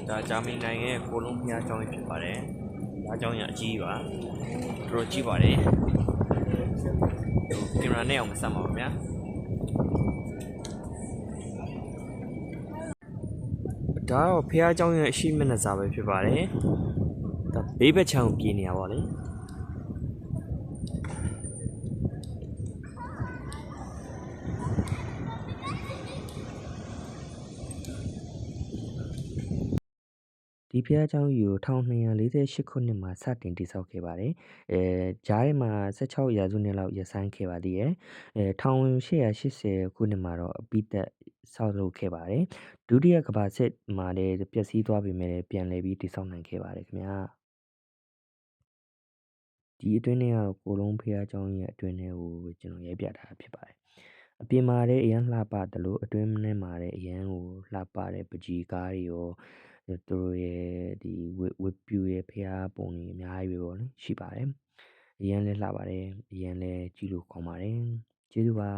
ဒါဂျာမနီနိုင်ငံရဲ့ကိုလုံးဘုရားကျောင်းကြီးဖြစ်ပါတယ်။ဒါကျောင်းကြီးအကြီးပါ။တော်တော်ကြီးပါတယ်။ကင်မရာနဲ့အောင်မဆက်ပါဘူးဗျာ။ဒါတော့ဘုရားကျောင်းရဲ့အရှိမျက်နှာစာပဲဖြစ်ပါတယ်။ဒါဘေးဘက်ခြမ်းကိုပြေးနေရပါလေ။ဒီဘုရားကျောင်းကြီးကို1248ခုနှစ်မှာစတင်တည်ဆောက်ခဲ့ပါတယ်။ဂျားထဲမှာ16ရာစုနှစ်လောက်ရပ်ဆိုင်းခဲ့ပါသေးတယ်။1880ခုနှစ်မှာတော့အပြီးသက်ဆောက်လုပ်ခဲ့ပါတယ်။ဒုတိယကမ္ဘာစစ်မှာလည်းပျက်စီးသွားပေမဲ့ပြန်လည်ပြီးတည်ဆောက်နိုင်ခဲ့ပါတယ်ခင်ဗျာ။ဒီအတွင်းထဲကတော့ကိုလုံးဘုရားကျောင်းရဲ့အတွင်းထဲကိုကျွန်တော်ရိုက်ပြထားတာဖြစ်ပါတယ်။အပြင်မှာလည်းအရန်လှပတယ်လို့အတွင်းထဲမှာလည်းအရန်ကိုလှပတဲ့ပကြီကားတွေရောသူတို့ရဲ့ဒီဝတ်ပြုရဲ့ဖျားပုံတွေအများကြီးပဲပေါ့လေရှိပါတယ်အရန်လည်းလှပါတယ်အရန်လည်းကြည့်လို့ကောင်းပါတယ်ကျေးဇူးပါ